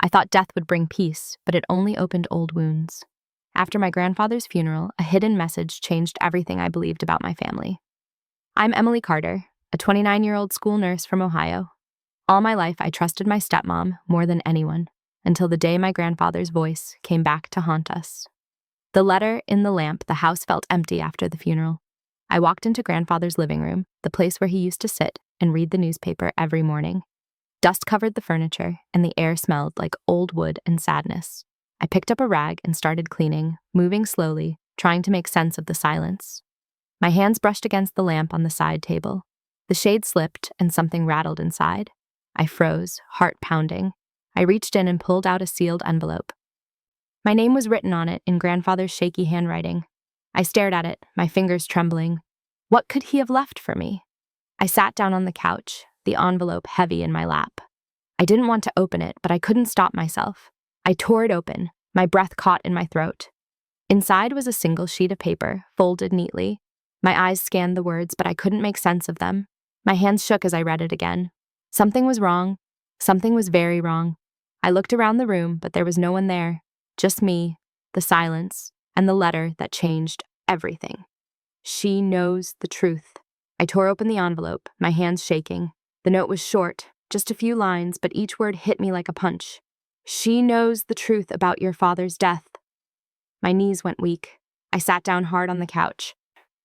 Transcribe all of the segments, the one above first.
I thought death would bring peace, but it only opened old wounds. After my grandfather's funeral, a hidden message changed everything I believed about my family. I'm Emily Carter, a 29-year-old school nurse from Ohio. All my life, I trusted my stepmom more than anyone, until the day my grandfather's voice came back to haunt us. The letter in the lamp, the house felt empty after the funeral. I walked into grandfather's living room, the place where he used to sit and read the newspaper every morning. Dust covered the furniture, and the air smelled like old wood and sadness. I picked up a rag and started cleaning, moving slowly, trying to make sense of the silence. My hands brushed against the lamp on the side table. The shade slipped, and something rattled inside. I froze, heart pounding. I reached in and pulled out a sealed envelope. My name was written on it in grandfather's shaky handwriting. I stared at it, my fingers trembling. What could he have left for me? I sat down on the couch, the envelope heavy in my lap. I didn't want to open it, but I couldn't stop myself. I tore it open, my breath caught in my throat. Inside was a single sheet of paper, folded neatly. My eyes scanned the words, but I couldn't make sense of them. My hands shook as I read it again. Something was wrong. Something was very wrong. I looked around the room, but there was no one there. Just me, the silence, and the letter that changed everything. She knows the truth. I tore open the envelope, my hands shaking. The note was short, just a few lines, but each word hit me like a punch. She knows the truth about your father's death. My knees went weak. I sat down hard on the couch.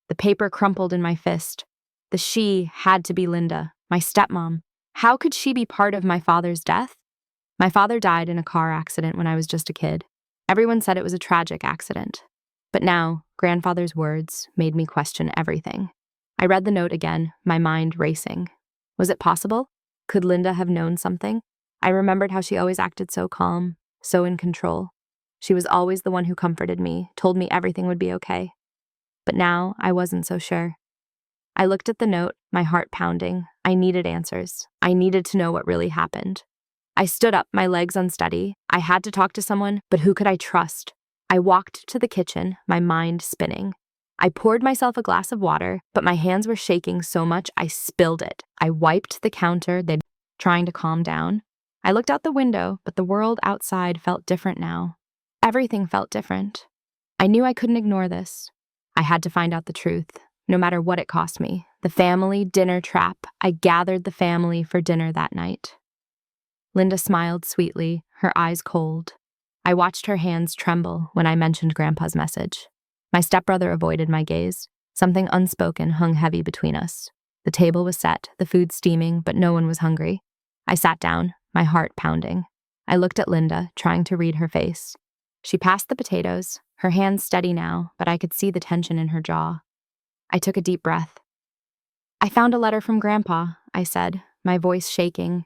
The paper crumpled in my fist. The she had to be Linda, my stepmom. How could she be part of my father's death? My father died in a car accident when I was just a kid. Everyone said it was a tragic accident. But now, grandfather's words made me question everything. I read the note again, my mind racing. Was it possible? Could Linda have known something? I remembered how she always acted so calm, so in control. She was always the one who comforted me, told me everything would be okay. But now, I wasn't so sure. I looked at the note, my heart pounding. I needed answers. I needed to know what really happened. I stood up, my legs unsteady. I had to talk to someone, but who could I trust? I walked to the kitchen, my mind spinning. I poured myself a glass of water, but my hands were shaking so much I spilled it. I wiped the counter, trying to calm down. I looked out the window, but the world outside felt different now. Everything felt different. I knew I couldn't ignore this. I had to find out the truth, no matter what it cost me. The family dinner trap. I gathered the family for dinner that night. Linda smiled sweetly, her eyes cold. I watched her hands tremble when I mentioned Grandpa's message. My stepbrother avoided my gaze. Something unspoken hung heavy between us. The table was set, the food steaming, but no one was hungry. I sat down, my heart pounding. I looked at Linda, trying to read her face. She passed the potatoes, her hands steady now, but I could see the tension in her jaw. I took a deep breath. I found a letter from Grandpa, I said, my voice shaking.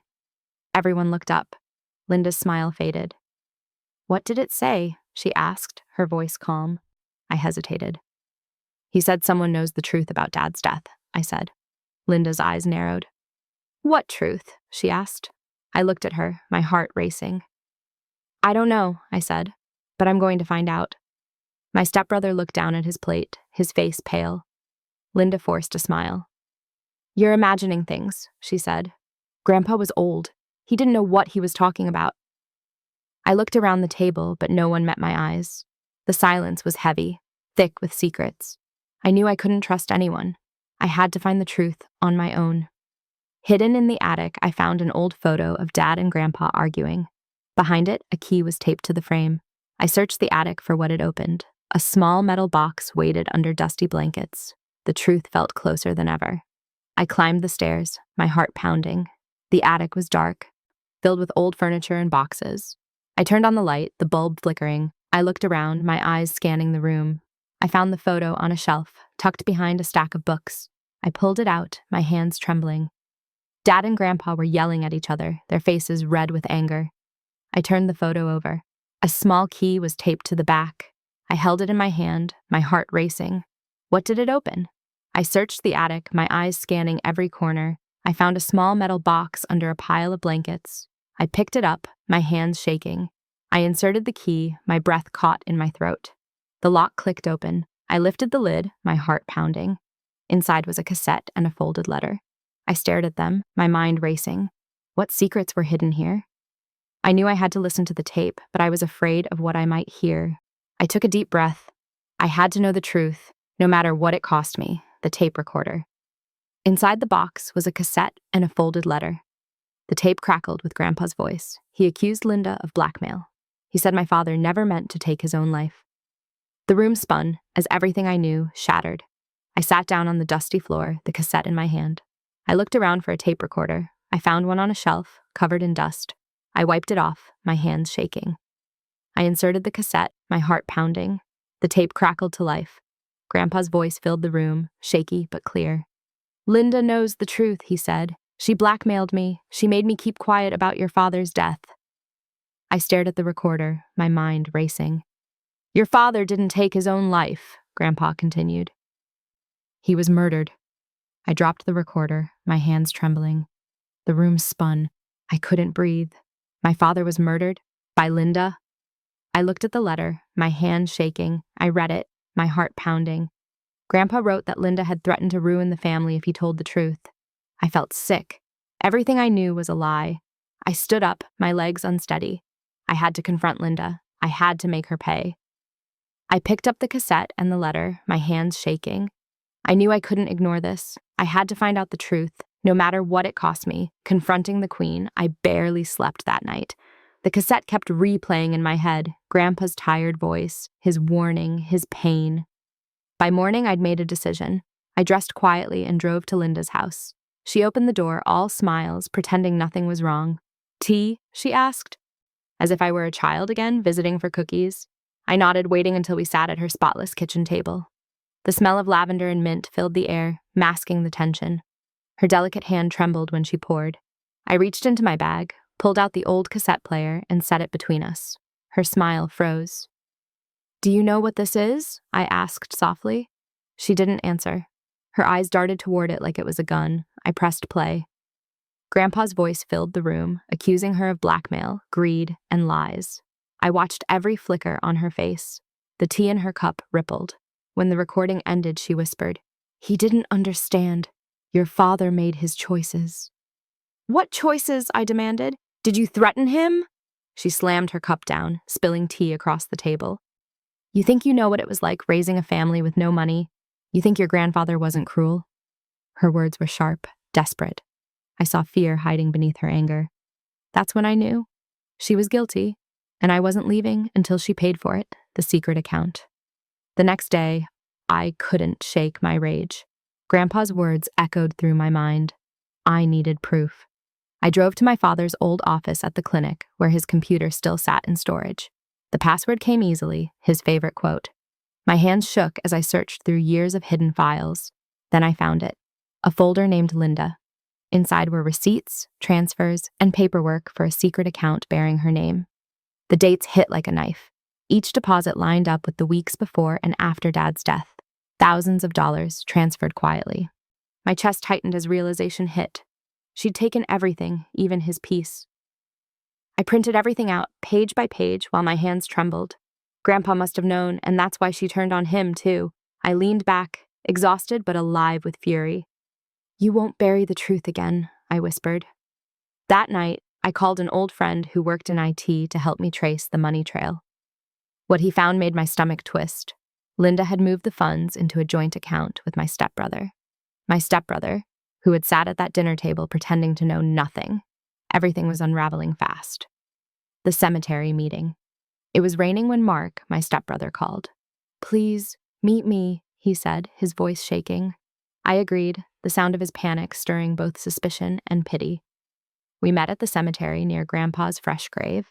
Everyone looked up. Linda's smile faded. What did it say? She asked, her voice calm. I hesitated. He said someone knows the truth about Dad's death, I said. Linda's eyes narrowed. What truth? She asked. I looked at her, my heart racing. I don't know, I said, but I'm going to find out. My stepbrother looked down at his plate, his face pale. Linda forced a smile. You're imagining things, she said. Grandpa was old. He didn't know what he was talking about. I looked around the table, but no one met my eyes. The silence was heavy, thick with secrets. I knew I couldn't trust anyone. I had to find the truth on my own. Hidden in the attic, I found an old photo of Dad and Grandpa arguing. Behind it, a key was taped to the frame. I searched the attic for what it opened. A small metal box waited under dusty blankets. The truth felt closer than ever. I climbed the stairs, my heart pounding. The attic was dark, filled with old furniture and boxes. I turned on the light, the bulb flickering. I looked around, my eyes scanning the room. I found the photo on a shelf, tucked behind a stack of books. I pulled it out, my hands trembling. Dad and Grandpa were yelling at each other, their faces red with anger. I turned the photo over. A small key was taped to the back. I held it in my hand, my heart racing. What did it open? I searched the attic, my eyes scanning every corner. I found a small metal box under a pile of blankets. I picked it up, my hands shaking. I inserted the key, my breath caught in my throat. The lock clicked open. I lifted the lid, my heart pounding. Inside was a cassette and a folded letter. I stared at them, my mind racing. What secrets were hidden here? I knew I had to listen to the tape, but I was afraid of what I might hear. I took a deep breath. I had to know the truth, no matter what it cost me, the tape recorder. Inside the box was a cassette and a folded letter. The tape crackled with Grandpa's voice. He accused Linda of blackmail. He said my father never meant to take his own life. The room spun as everything I knew shattered. I sat down on the dusty floor, the cassette in my hand. I looked around for a tape recorder. I found one on a shelf, covered in dust. I wiped it off, my hands shaking. I inserted the cassette, my heart pounding. The tape crackled to life. Grandpa's voice filled the room, shaky but clear. "Linda knows the truth," he said. "She blackmailed me. She made me keep quiet about your father's death." I stared at the recorder, my mind racing. "Your father didn't take his own life," Grandpa continued. "He was murdered." I dropped the recorder, my hands trembling. The room spun. I couldn't breathe. My father was murdered? By Linda? I looked at the letter, my hand shaking. I read it, my heart pounding. Grandpa wrote that Linda had threatened to ruin the family if he told the truth. I felt sick. Everything I knew was a lie. I stood up, my legs unsteady. I had to confront Linda. I had to make her pay. I picked up the cassette and the letter, my hands shaking. I knew I couldn't ignore this. I had to find out the truth, no matter what it cost me. Confronting the Queen, I barely slept that night. The cassette kept replaying in my head, Grandpa's tired voice, his warning, his pain. By morning, I'd made a decision. I dressed quietly and drove to Linda's house. She opened the door, all smiles, pretending nothing was wrong. "Tea?" she asked, as if I were a child again, visiting for cookies. I nodded, waiting until we sat at her spotless kitchen table. The smell of lavender and mint filled the air, masking the tension. Her delicate hand trembled when she poured. I reached into my bag, pulled out the old cassette player, and set it between us. Her smile froze. "Do you know what this is?" I asked softly. She didn't answer. Her eyes darted toward it like it was a gun. I pressed play. Grandpa's voice filled the room, accusing her of blackmail, greed, and lies. I watched every flicker on her face. The tea in her cup rippled. When the recording ended, she whispered, "He didn't understand. Your father made his choices." "What choices?" I demanded. "Did you threaten him?" She slammed her cup down, spilling tea across the table. "You think you know what it was like raising a family with no money? You think your grandfather wasn't cruel?" Her words were sharp, desperate. I saw fear hiding beneath her anger. That's when I knew. She was guilty, and I wasn't leaving until she paid for it, the secret account. The next day, I couldn't shake my rage. Grandpa's words echoed through my mind. I needed proof. I drove to my father's old office at the clinic, where his computer still sat in storage. The password came easily, his favorite quote. My hands shook as I searched through years of hidden files. Then I found it, a folder named Linda. Inside were receipts, transfers, and paperwork for a secret account bearing her name. The dates hit like a knife. Each deposit lined up with the weeks before and after Dad's death. Thousands of dollars transferred quietly. My chest tightened as realization hit. She'd taken everything, even his peace. I printed everything out, page by page, while my hands trembled. Grandpa must have known, and that's why she turned on him, too. I leaned back, exhausted but alive with fury. "You won't bury the truth again," I whispered. That night, I called an old friend who worked in IT to help me trace the money trail. What he found made my stomach twist. Linda had moved the funds into a joint account with my stepbrother. My stepbrother, who had sat at that dinner table pretending to know nothing. Everything was unraveling fast. The cemetery meeting. It was raining when Mark, my stepbrother, called. "Please, meet me," he said, his voice shaking. I agreed, the sound of his panic stirring both suspicion and pity. We met at the cemetery near Grandpa's fresh grave.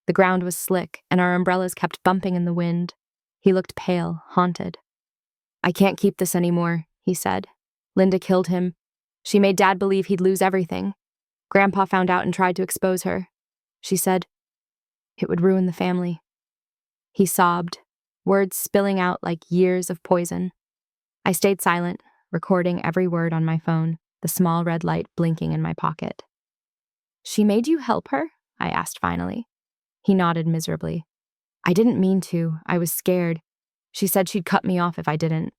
The ground was slick, and our umbrellas kept bumping in the wind. He looked pale, haunted. "I can't keep this anymore," he said. "Linda killed him. She made Dad believe he'd lose everything. Grandpa found out and tried to expose her. She said it would ruin the family." He sobbed, words spilling out like years of poison. I stayed silent, recording every word on my phone, the small red light blinking in my pocket. "She made you help her?" I asked finally. He nodded miserably. "I didn't mean to. I was scared. She said she'd cut me off if I didn't."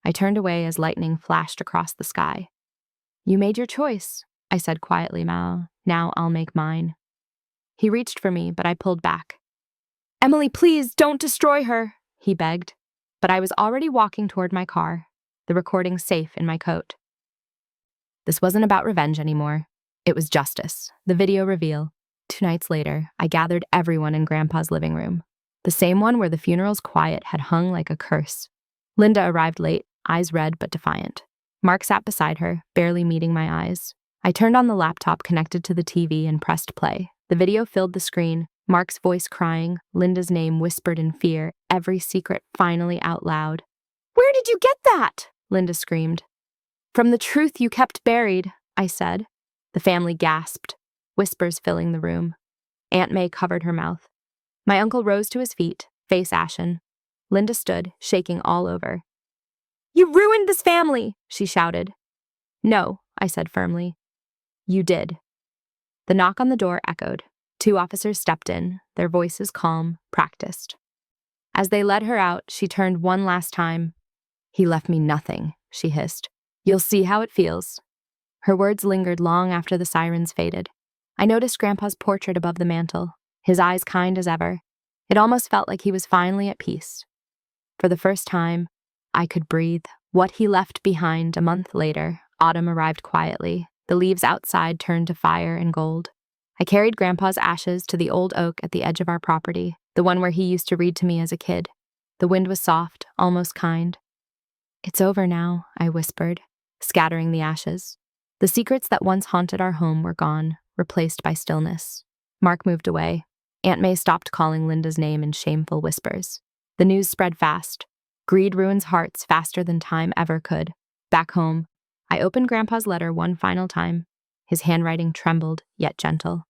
I turned away as lightning flashed across the sky. "You made your choice," I said quietly, Now I'll make mine." He reached for me, but I pulled back. "Emily, please, don't destroy her," he begged. But I was already walking toward my car, the recording safe in my coat. This wasn't about revenge anymore. It was justice, the video reveal. 2 nights later, I gathered everyone in Grandpa's living room, the same one where the funeral's quiet had hung like a curse. Linda arrived late, eyes red but defiant. Mark sat beside her, barely meeting my eyes. I turned on the laptop connected to the TV and pressed play. The video filled the screen, Mark's voice crying, Linda's name whispered in fear, every secret finally out loud. "Where did you get that?" Linda screamed. "From the truth you kept buried," I said. The family gasped, whispers filling the room. Aunt May covered her mouth. My uncle rose to his feet, face ashen. Linda stood, shaking all over. "You ruined this family," she shouted. "No," I said firmly. "You did." The knock on the door echoed. 2 officers stepped in, their voices calm, practiced. As they led her out, she turned one last time. "He left me nothing," she hissed. "You'll see how it feels." Her words lingered long after the sirens faded. I noticed Grandpa's portrait above the mantel, his eyes kind as ever. It almost felt like he was finally at peace. For the first time, I could breathe. What he left behind a month later, autumn arrived quietly. The leaves outside turned to fire and gold. I carried Grandpa's ashes to the old oak at the edge of our property, the one where he used to read to me as a kid. The wind was soft, almost kind. "It's over now," I whispered, scattering the ashes. The secrets that once haunted our home were gone, replaced by stillness. Mark moved away. Aunt May stopped calling Linda's name in shameful whispers. The news spread fast. Greed ruins hearts faster than time ever could. Back home, I opened Grandpa's letter one final time. His handwriting trembled, yet gentle.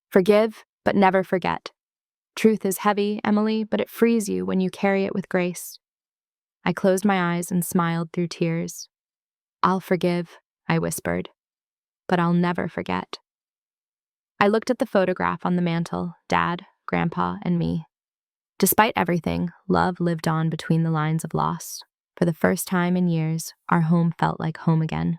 "Forgive, but never forget. Truth is heavy, Emily, but it frees you when you carry it with grace." I closed my eyes and smiled through tears. "I'll forgive," I whispered, "but I'll never forget." I looked at the photograph on the mantel, Dad, Grandpa, and me. Despite everything, love lived on between the lines of loss. For the first time in years, our home felt like home again.